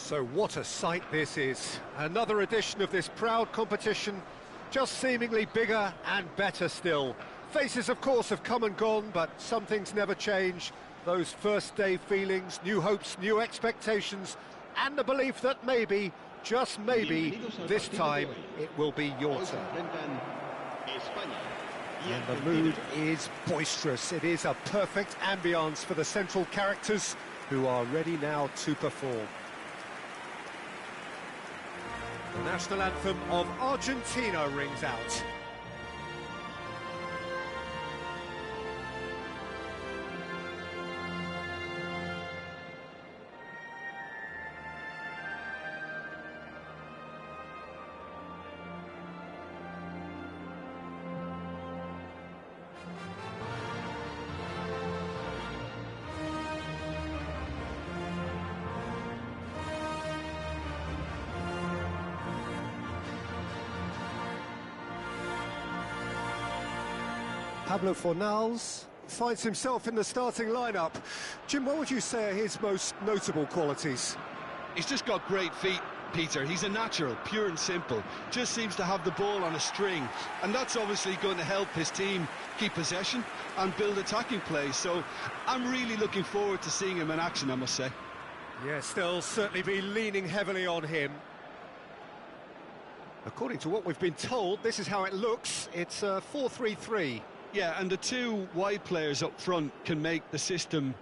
So what a sight this is. Another edition of this proud competition, just seemingly bigger and better still. Faces, of course, have come and gone, but some things never change. Those first-day feelings, new hopes, new expectations, and the belief that maybe, just maybe, this time it will be your turn. And the mood is boisterous. It is a perfect ambience for the central characters who are ready now to perform. The national anthem of Argentina rings out. Pablo Fornals finds himself in the starting lineup. Jim, what would you say are his most notable qualities? He's just got great feet, Peter. He's a natural, pure and simple. Just seems to have the ball on a string. And that's obviously going to help his team keep possession and build attacking plays. So I'm really looking forward to seeing him in action, I must say. Yes, they'll certainly be leaning heavily on him. According to what we've been told, this is how it looks. It's a 4-3-3. Yeah, and the two wide players up front can make the system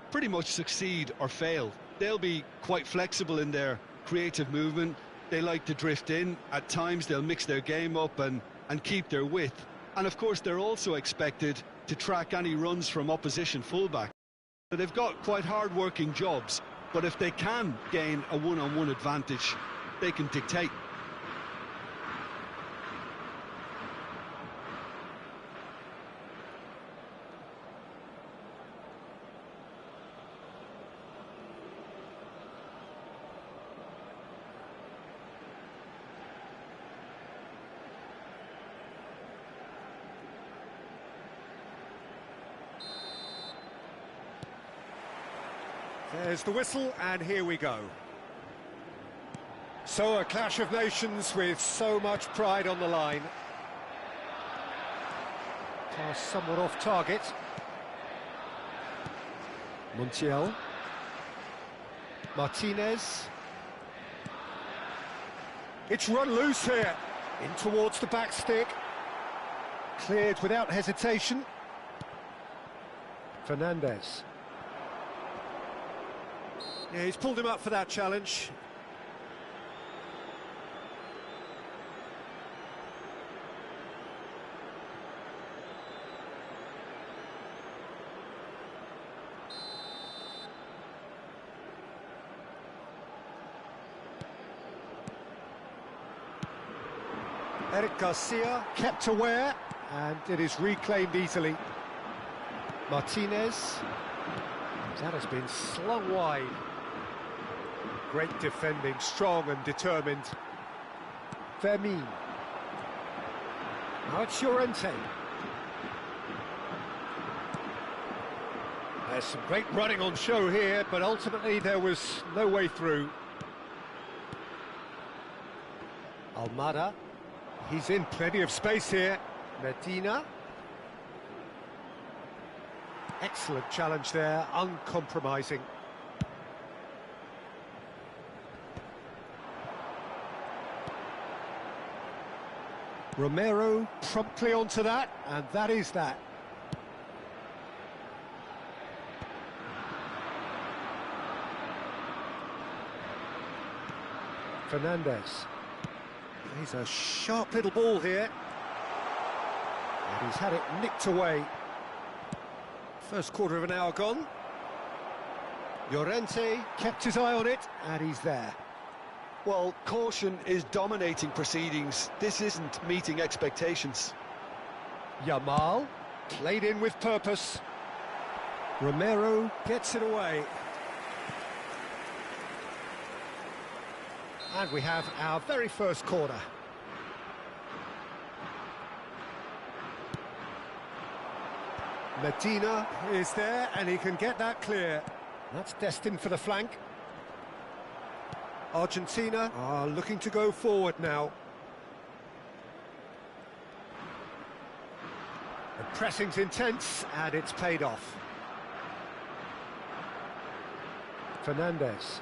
pretty much succeed or fail. They'll be quite flexible in their creative movement. They like to drift in. At times they'll mix their game up and keep their width. And of course they're also expected to track any runs from opposition fullback. So they've got quite hard-working jobs, but if they can gain a one-on-one advantage, they can dictate. There's the whistle, and here we go. So a clash of nations with so much pride on the line. Pass somewhat off target. Montiel. Martinez. It's run loose here. In towards the back stick. Cleared without hesitation. Fernandez. Yeah, he's pulled him up for that challenge. Eric Garcia kept aware, and it is reclaimed easily. Martinez. That has been slung wide. Great defending, strong and determined. Fermin. Now it's Llorente. There's some great running on show here, but ultimately there was no way through. Almada. He's in plenty of space here. Medina. Excellent challenge there, uncompromising. Romero promptly onto that, and that is that. Fernandez. He's a sharp little ball here. And he's had it nicked away. First quarter of an hour gone. Llorente kept his eye on it, and he's there. Well, caution is dominating proceedings. This isn't meeting expectations. Yamal, played in with purpose. Romero gets it away. And we have our very first corner. Medina is there, and he can get that clear. That's destined for the flank. Argentina are looking to go forward now. The pressing's intense and it's paid off. Fernandez.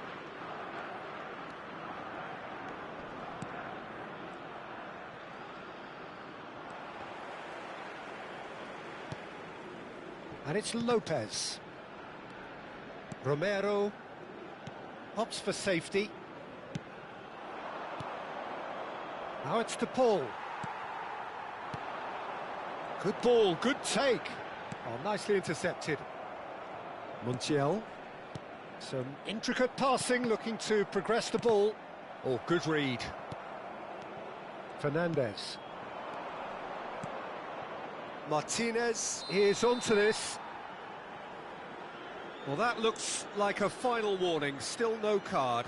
And it's Lopez. Romero opts for safety. Now it's to Paul. Good ball, good take. Oh, nicely intercepted. Montiel. Some intricate passing, looking to progress the ball. Oh, good read. Fernandez. Martinez is onto this. Well, that looks like a final warning. Still no card.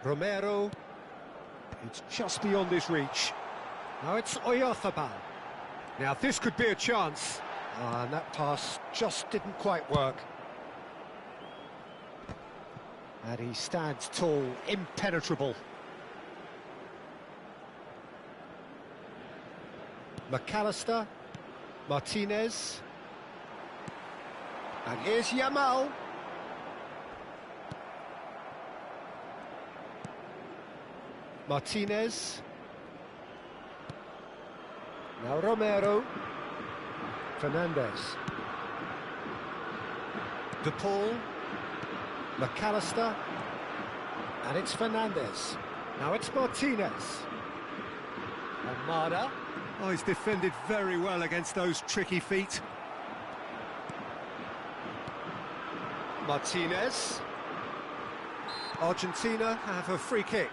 Romero. It's just beyond his reach. Now it's Oyarzabal. Now this could be a chance. And that pass just didn't quite work. And he stands tall, impenetrable. McAllister. Martinez. And here's Yamal. Martinez. Now Romero. Fernandez. De Paul. McAllister. And it's Fernandez. Now it's Martinez. Almada. Oh, he's defended very well against those tricky feet. Martinez. Argentina have a free kick.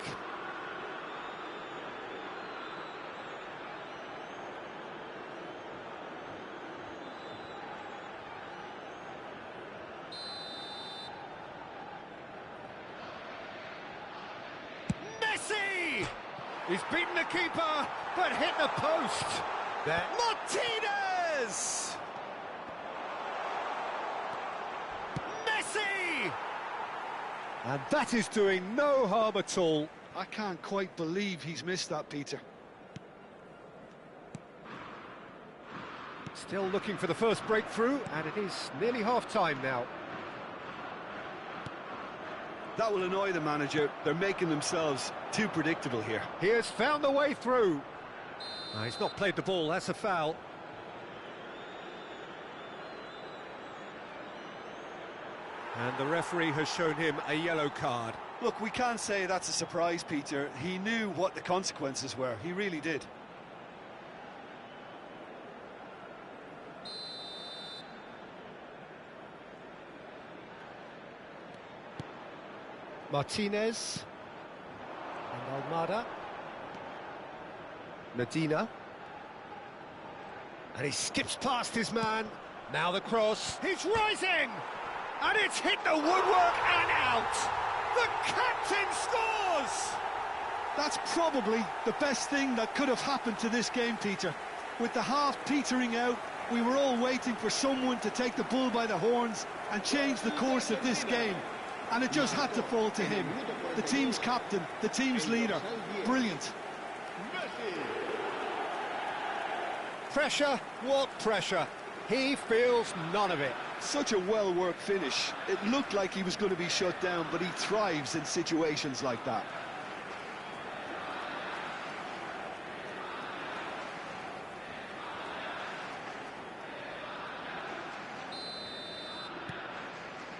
He's beaten the keeper, but hit the post. There. Martinez! Messi! And that is doing no harm at all. I can't quite believe he's missed that, Peter. Still looking for the first breakthrough, and it is nearly half-time now. That will annoy the manager. They're making themselves too predictable here. He has found the way through. He's not played the ball, that's a foul. And the referee has shown him a yellow card. Look, we can't say that's a surprise, Peter. He knew what the consequences were. He really did. Martinez. And Almada. Medina. And he skips past his man. Now the cross. He's rising! And it's hit the woodwork and out! The captain scores! That's probably the best thing that could have happened to this game, Peter. With the half petering out, we were all waiting for someone to take the bull by the horns and change the course of this game. And it just had to fall to him. The team's captain, the team's leader. Brilliant. Pressure? What pressure? He feels none of it. Such a well-worked finish. It looked like he was going to be shut down, but he thrives in situations like that.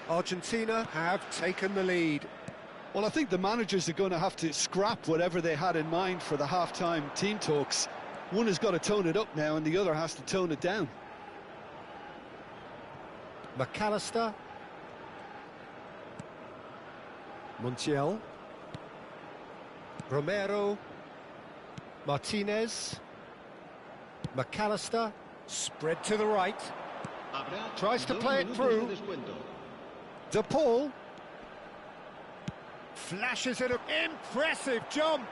Argentina have taken the lead. Well, I think the managers are going to have to scrap whatever they had in mind for the half-time team talks. One has got to tone it up now, and the other has to tone it down. McAllister. Montiel. Romero. Martinez. McAllister. Spread to the right. Tries to play it through. De Paul. Flashes it, impressive jump.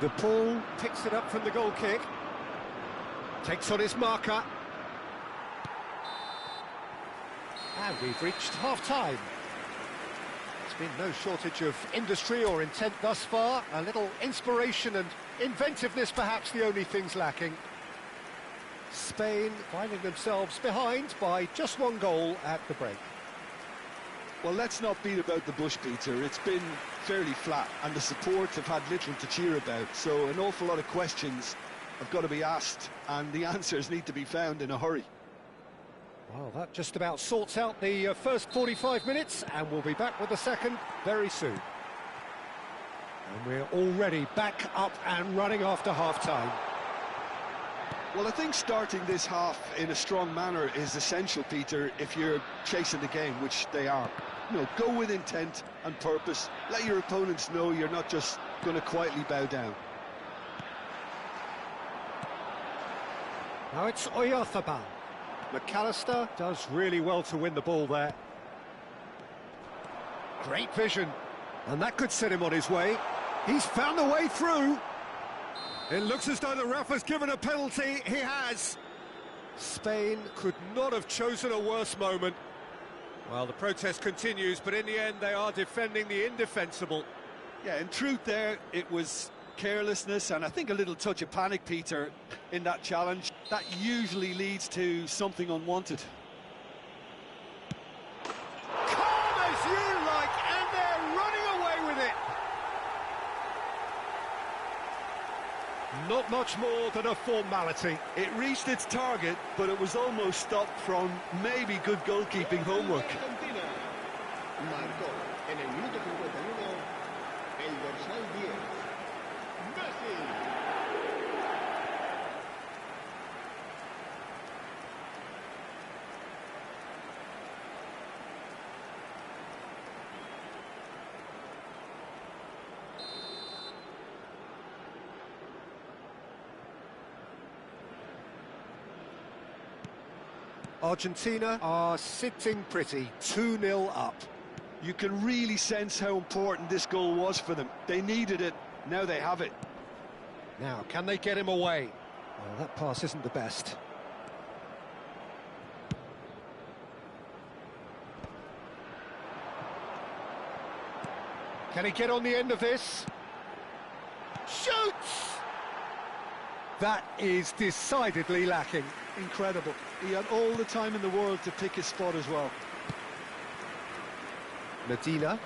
De Paul picks it up from the goal kick. Takes on his marker. And we've reached half-time. There's been no shortage of industry or intent thus far. A little inspiration and inventiveness, perhaps the only things lacking. Spain finding themselves behind by just one goal at the break. Well, let's not beat about the bush, Peter. It's been fairly flat, and the support have had little to cheer about. So an awful lot of questions have got to be asked, and the answers need to be found in a hurry. Well, that just about sorts out the first 45 minutes, and we'll be back with the second very soon. And we're already back up and running after half-time. Well, I think starting this half in a strong manner is essential, Peter, if you're chasing the game, which they are. You know, go with intent and purpose. Let your opponents know you're not just going to quietly bow down. Now it's Oyarzabal. McAllister does really well to win the ball there. Great vision, and that could set him on his way. He's found the way through. It looks as though the ref has given a penalty. He has. Spain could not have chosen a worse moment. Well, the protest continues, but in the end they are defending the indefensible. Yeah, in truth there, it was carelessness and I think a little touch of panic, Peter, in that challenge. That usually leads to something unwanted. Calm as you like, and they're running away with it. Not much more than a formality. It reached its target, but it was almost stopped from maybe good goalkeeping homework. Argentina marcó en el minuto 51 el dorsal 10, Messi. Argentina are sitting pretty, 2-0 up. You can really sense how important this goal was for them. They needed it, now they have it. Now, can they get him away? Well, that pass isn't the best. Can he get on the end of this? Shoots! That is decidedly lacking. Incredible. He had all the time in the world to pick his spot as well. Medina.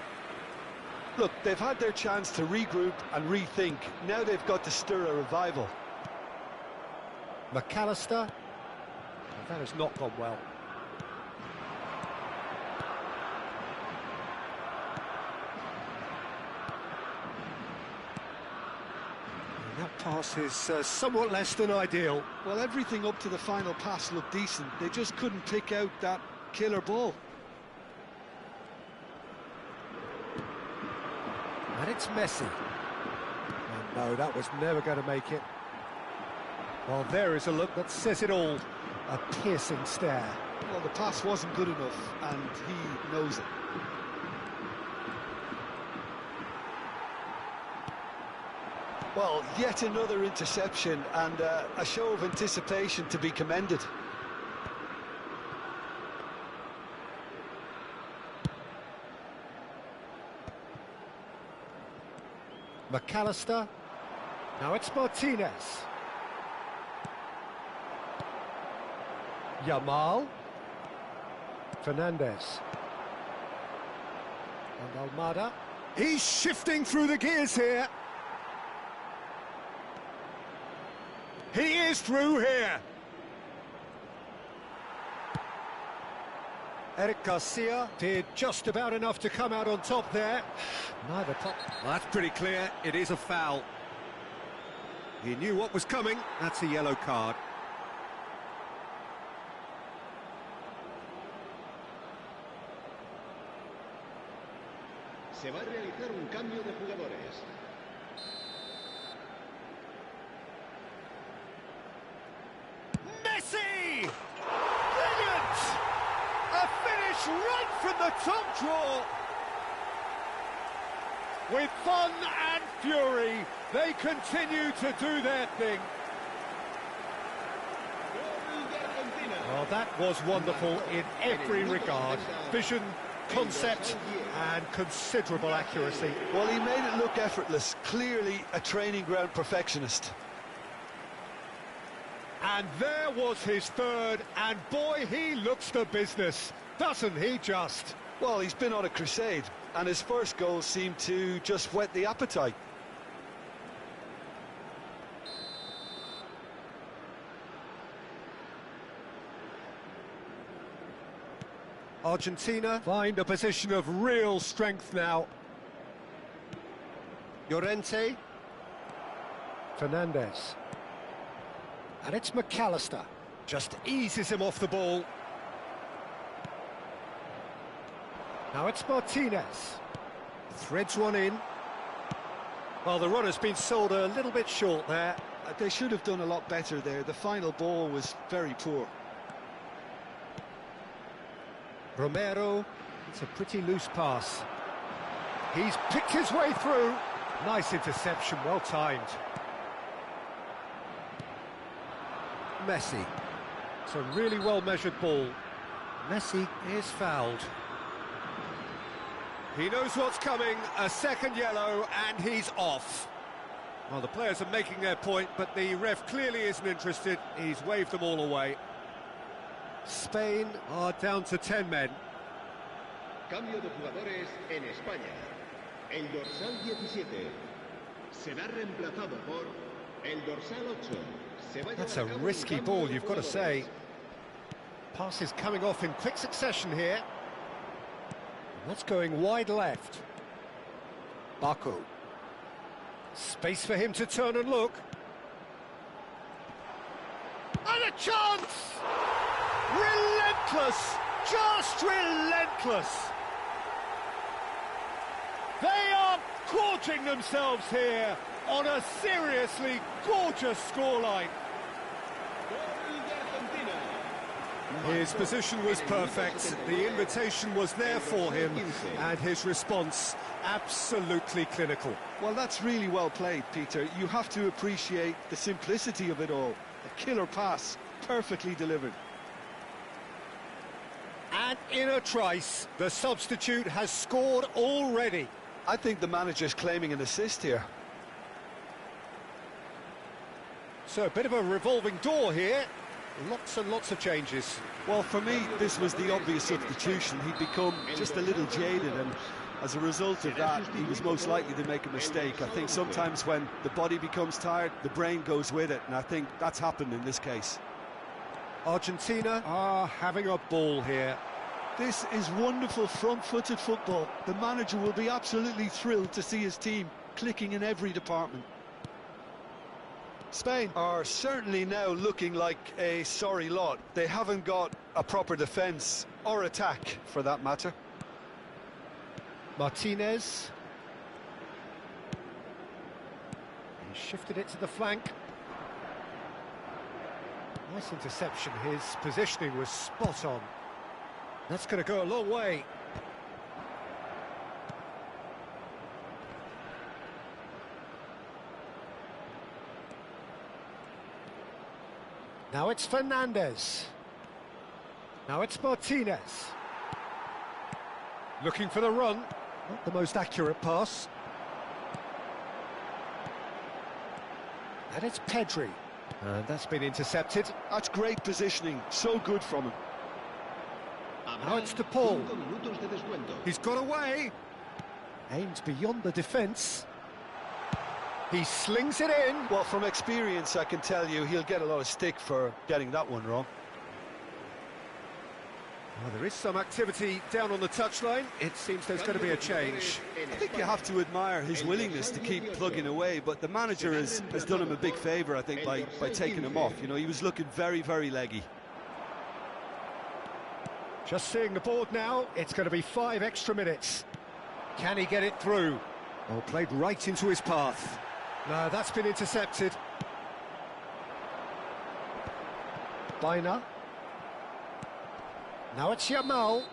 Look, they've had their chance to regroup and rethink. Now they've got to stir a revival. McAllister. Well, that has not gone well. That pass is somewhat less than ideal. Well, everything up to the final pass looked decent. They just couldn't pick out that killer ball. And it's Messi. And no, that was never going to make it. Well, there is a look that says it all. A piercing stare. Well, the pass wasn't good enough, and he knows it. Well, yet another interception and a show of anticipation to be commended. McAllister. Now it's Martinez. Yamal. Fernandez. And Almada. He's shifting through the gears here. He is through here. Eric Garcia did just about enough to come out on top there. Neither pop. Well, that's pretty clear. It is a foul. He knew what was coming. That's a yellow card. Se va a realizar un cambio de jugadores. right from the top draw. With fun and fury, they continue to do their thing. Well, that was wonderful in every regard. Vision, concept, and considerable accuracy. Well, he made it look effortless. Clearly a training ground perfectionist. And there was his third, and boy, he looks the business, doesn't he just? Well, he's been on a crusade, and his first goal seemed to just whet the appetite. Argentina find a position of real strength now. Llorente. Fernandez. And it's McAllister. Just eases him off the ball. Now it's Martinez. Threads one in. Well, the runner's been sold a little bit short there. They should have done a lot better there. The final ball was very poor. Romero, it's a pretty loose pass. He's picked his way through. Nice interception, well timed. Messi. It's a really well-measured ball. Messi is fouled. He knows what's coming, a second yellow, and he's off. Well, the players are making their point, but the ref clearly isn't interested. He's waved them all away. Spain are down to 10 men. Cambio de jugadores en España. El dorsal 17 será reemplazado por el dorsal 8. That's a risky ball, you've got to say. Passes coming off in quick succession here. That's going wide left. Baku. Space for him to turn and look. And a chance! Relentless! Just relentless! They are gorging themselves here on a seriously gorgeous scoreline. His position was perfect, the invitation was there for him, and his response absolutely clinical. Well, that's really well played, Peter. You have to appreciate the simplicity of it all. A killer pass, perfectly delivered. And in a trice, the substitute has scored already. I think the manager's claiming an assist here. So a bit of a revolving door here. Lots and lots of changes. Well, for me, this was the obvious substitution. He'd become just a little jaded, and as a result of that, he was most likely to make a mistake. I think sometimes when the body becomes tired, the brain goes with it, and I think that's happened in this case. Argentina are having a ball here. This is wonderful front-footed football. The manager will be absolutely thrilled to see his team clicking in every department. Spain are certainly now looking like a sorry lot. They haven't got a proper defence, or attack, for that matter. Martinez. He shifted it to the flank. Nice interception. His positioning was spot on. That's going to go a long way. Now it's Fernandez. Now it's Martinez. Looking for the run. Not the most accurate pass. And it's Pedri. And that's been intercepted. That's great positioning. So good from him. Now it's to Paul. He's got away. Aimed beyond the defence. He slings it in. Well, from experience, I can tell you he'll get a lot of stick for getting that one wrong. Well, there is some activity down on the touchline. It seems there's going to be a change. I think you have to admire his willingness to keep plugging away, but the manager has done him a big favour, I think, by taking him off. You know, he was looking very, very leggy. Just seeing the board now, it's going to be 5 extra minutes. Can he get it through? Oh, played right into his path. No, that's been intercepted. Baina. Now it's Yamal.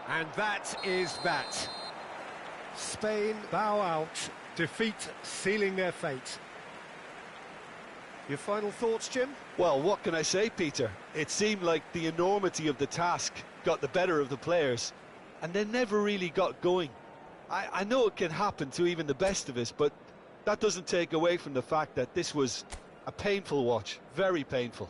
And that is that. Spain bow out, defeat sealing their fate. Your final thoughts, Jim? Well, what can I say, Peter? It seemed like the enormity of the task got the better of the players, and they never really got going. I know it can happen to even the best of us, but that doesn't take away from the fact that this was a painful watch, very painful.